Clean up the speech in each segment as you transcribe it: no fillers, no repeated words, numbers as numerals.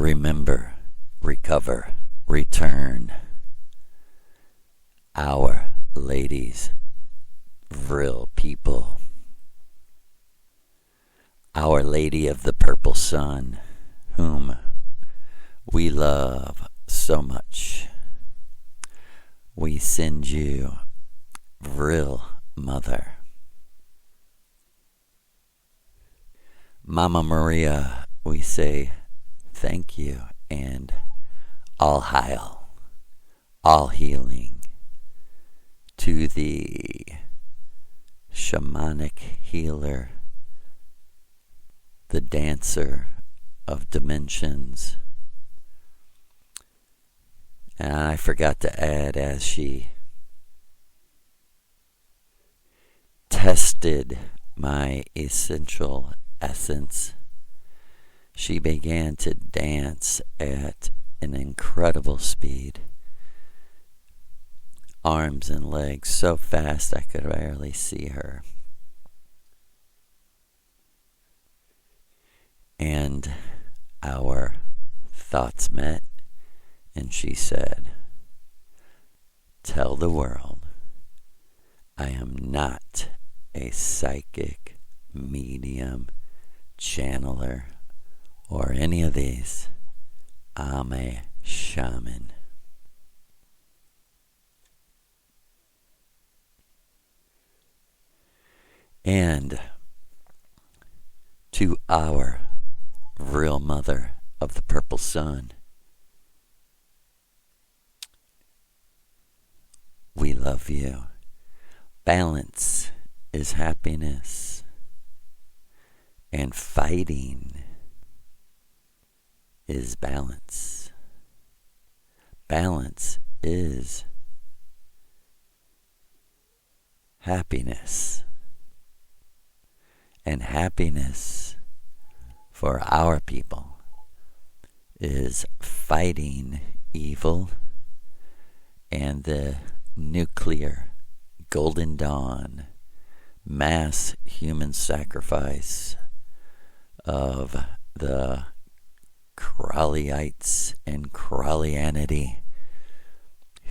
remember, recover, return. Our ladies, vril people. Our Lady of the Purple Sun, whom we love so much. We send you, vril mother. Mama Maria, we say thank you and all hail, all healing to the shamanic healer, the dancer of dimensions. And I forgot to add, as she tested my essential essence, she began to dance at an incredible speed. Arms and legs so fast I could barely see her. And our thoughts met, and she said, "Tell the world I am not a psychic, medium, channeler, or any of these. I'm a shaman." And to our real mother of the purple sun, we love you. Balance is happiness, and fighting is balance. Balance is happiness. And happiness for our people is fighting evil and the nuclear golden dawn mass human sacrifice of the Crowleyites and Crowleyanity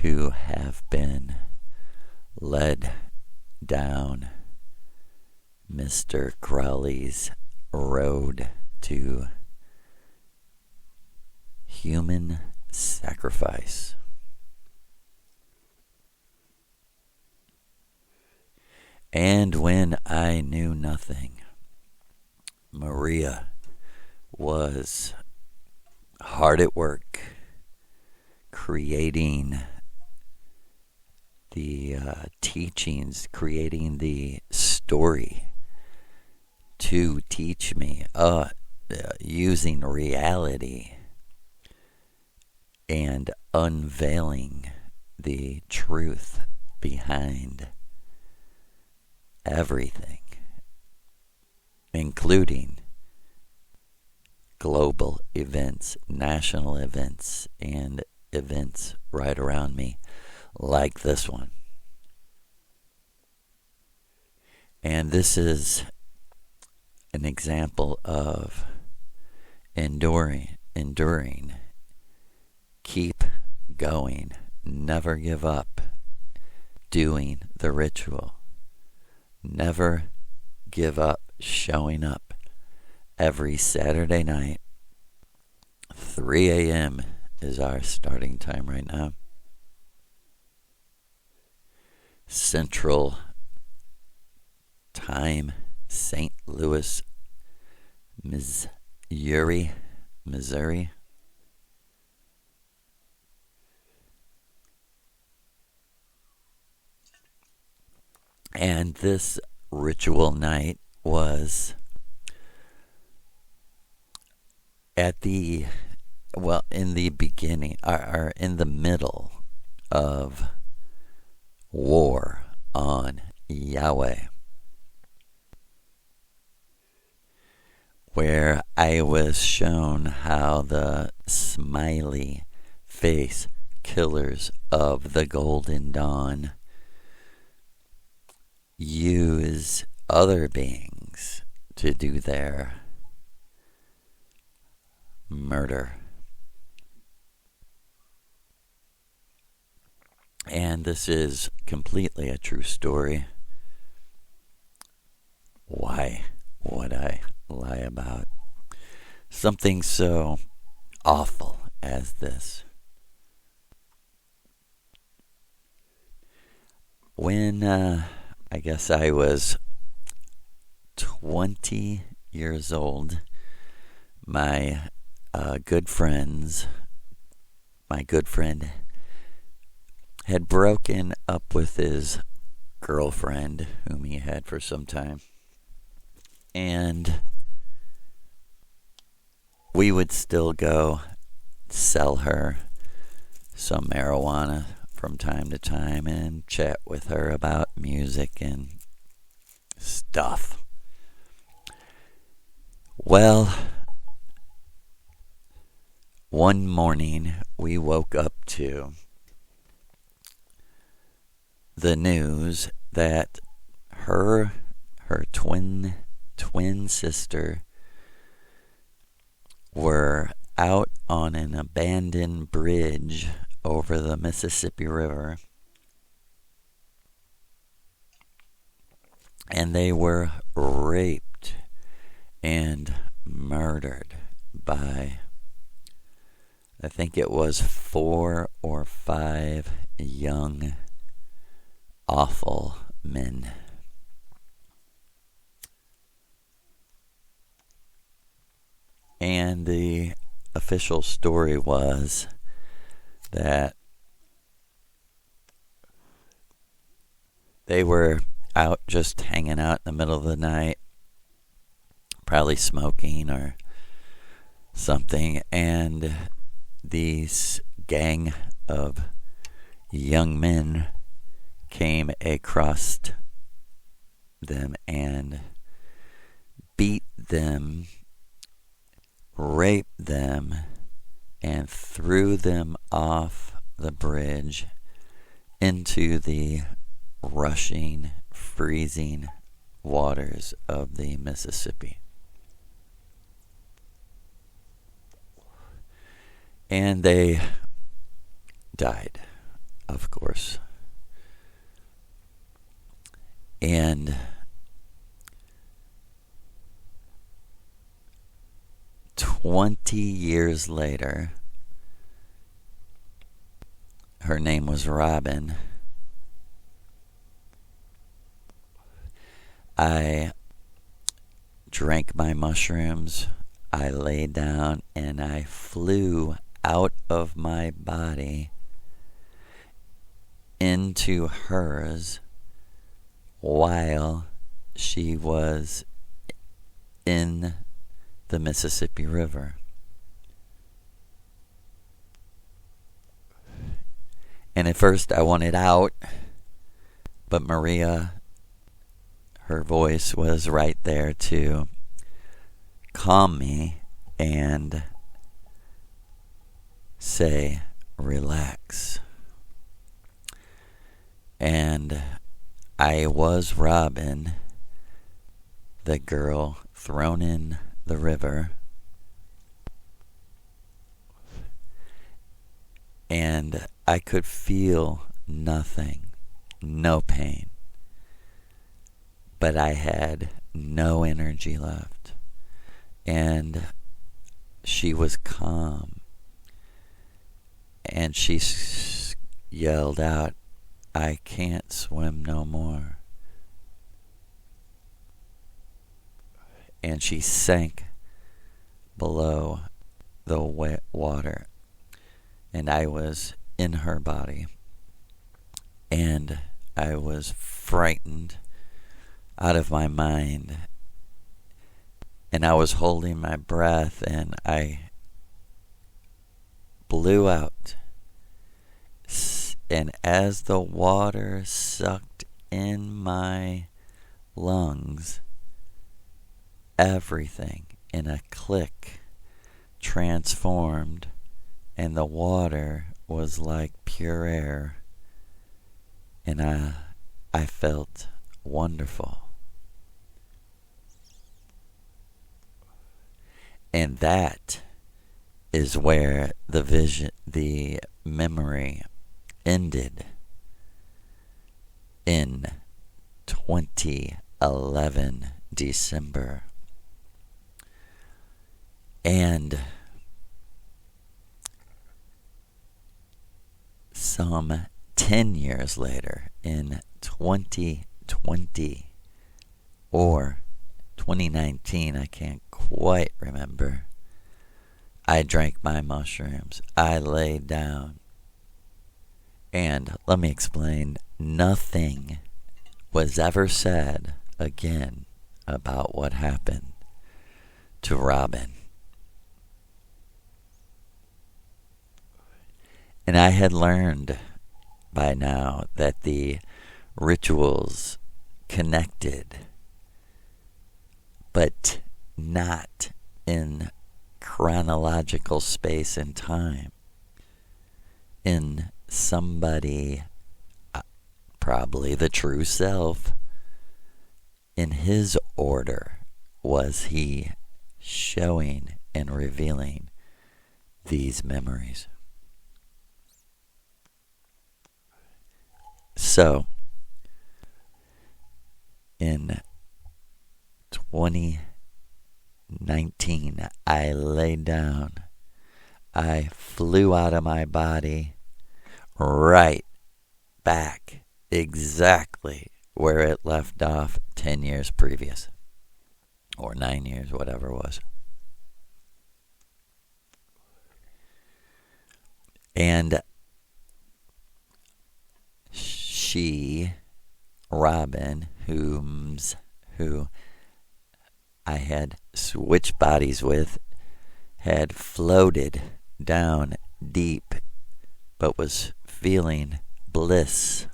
who have been led down Mr. Crowley's road to human sacrifice. And when I knew nothing, Maria was hard at work creating the teachings, creating the story to teach me, using reality and unveiling the truth behind everything, including global events, national events, and events right around me, like this one. And this is an example of enduring, keep going, never give up, doing the ritual, never give up, showing up every Saturday night. 3 a.m. is our starting time right now. Central Time, St. Louis, Missouri. And this ritual night was in the beginning, or in the middle of war on Yahweh, where I was shown how the Smiley face killers of the Golden Dawn use other beings to do their murder And this is completely a true story. Why would I lie about something so awful as this? When I guess I was 20 years old, my good friend had broken up with his girlfriend, whom he had for some time. And we would still go sell her some marijuana from time to time and chat with her about music and stuff. Well, one morning we woke up to the news that her twin sister were out on an abandoned bridge over the Mississippi River, and they were raped and murdered by, I think it was 4 or 5 young, awful men. And the official story was that they were out just hanging out in the middle of the night, probably smoking or something, and these gang of young men came across them and beat them, raped them, and threw them off the bridge into the rushing, freezing waters of the Mississippi. And they died, of course. And 20 years later, her name was Robyn. I drank my mushrooms, I lay down, and I flew out of my body into hers while she was in the Mississippi River. And at first I wanted out, but Maria, her voice was right there to calm me and say, relax. And I was Robyn, the girl thrown in the river, and I could feel nothing, no pain, but I had no energy left, and she was calm, and she yelled out, "I can't swim no more." And she sank below the wet water, and I was in her body, and I was frightened out of my mind, and I was holding my breath, and I blew out, and as the water sucked in my lungs, everything in a click transformed, and the water was like pure air, and I felt wonderful. And that is where the memory ended. in 2011 December. And some 10 years later, in 2020 or 2019, I can't quite remember, I drank my mushrooms. I laid down. And let me explain, nothing was ever said again about what happened to Robyn. And I had learned by now that the rituals connected, but not in chronological space and time. In somebody, probably the true self, in his order was he showing and revealing these memories. So, in 2019, I laid down. I flew out of my body right back exactly where it left off 10 years previous. Or 9 years, whatever it was. And she, Robyn, who I had switched bodies with, had floated down deep, but was feeling bliss.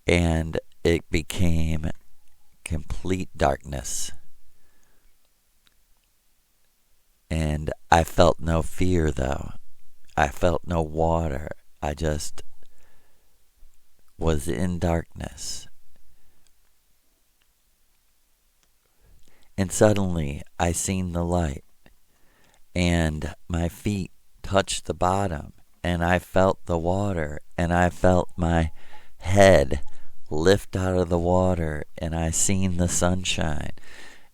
And it became complete darkness. And I felt no fear, though. I felt no water. I just was in darkness. And suddenly I seen the light, and my feet touched the bottom, and I felt the water, and I felt my head lift out of the water, and I seen the sunshine,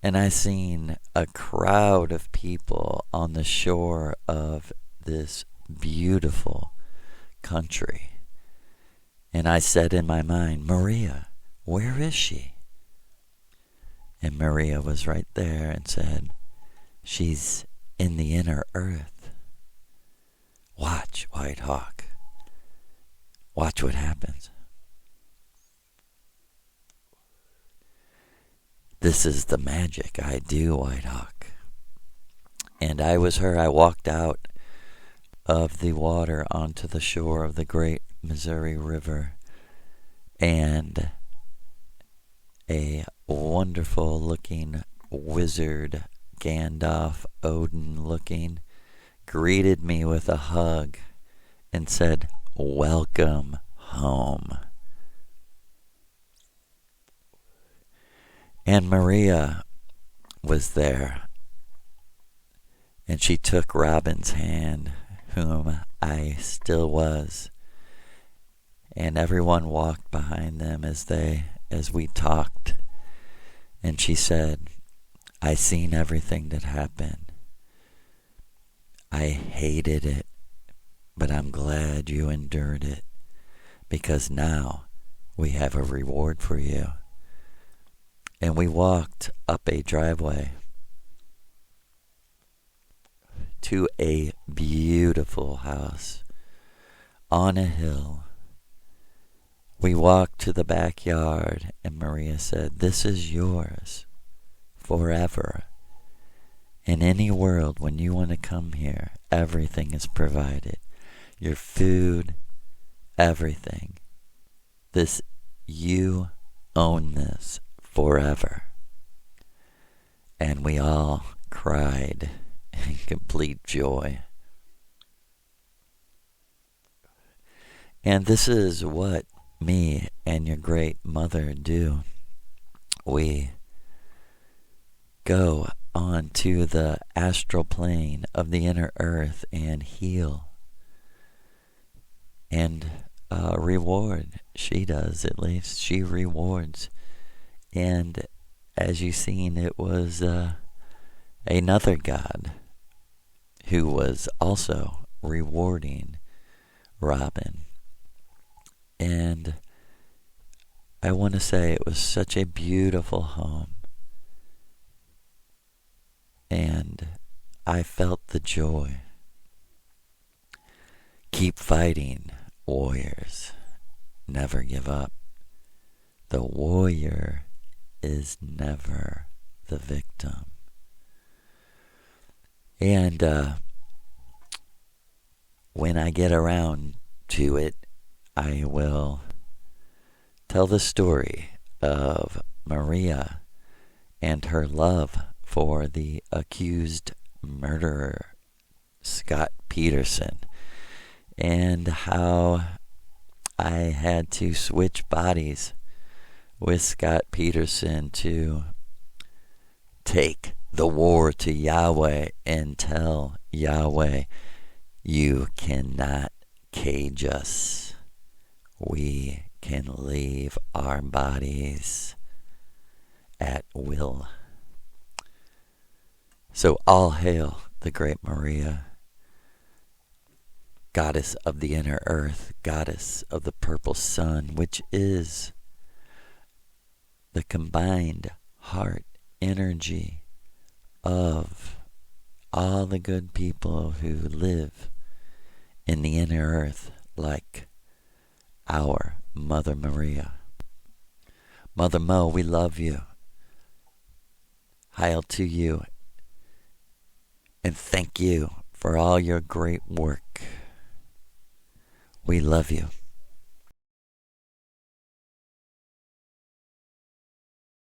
and I seen a crowd of people on the shore of this beautiful country. And I said in my mind, Maria, where is she? And Maria was right there and said, she's in the inner earth. Watch, White Hawk. Watch what happens. This is the magic I do, White Hawk. And I was her. I walked out of the water onto the shore of the great Missouri River, and a wonderful looking wizard, Gandalf, Odin looking, greeted me with a hug and said, welcome home. And Maria was there, and she took Robyn's hand, whom I still was, and everyone walked behind them as we talked, and she said, I seen everything that happened. I hated it, but I'm glad you endured it, because now we have a reward for you. And we walked up a driveway to a beautiful house on a hill. We walked to the backyard, and Maria said, this is yours forever. In any world, when you want to come here, everything is provided. Your food, everything. You own this forever. And we all cried in complete joy. And this is what me and your great mother do. We go on to the astral plane of the inner earth and heal. And reward. She does, at least. She rewards. And as you've seen, it was another God who was also rewarding Robyn. And I want to say it was such a beautiful home. And I felt the joy. Keep fighting, warriors. Never give up. The warrior is never the victim. And when I get around to it, I will tell the story of Maria and her love for the accused murderer, Scott Peterson, and how I had to switch bodies with Scott Peterson to take the war to Yahweh and tell Yahweh, you cannot cage us. We can leave our bodies at will. So all hail the great Maria, goddess of the inner earth, goddess of the purple sun, which is the combined heart energy of all the good people who live in the inner earth, like our Mother Maria. Mother Mo, we love you. Hail to you, and thank you for all your great work. We love you.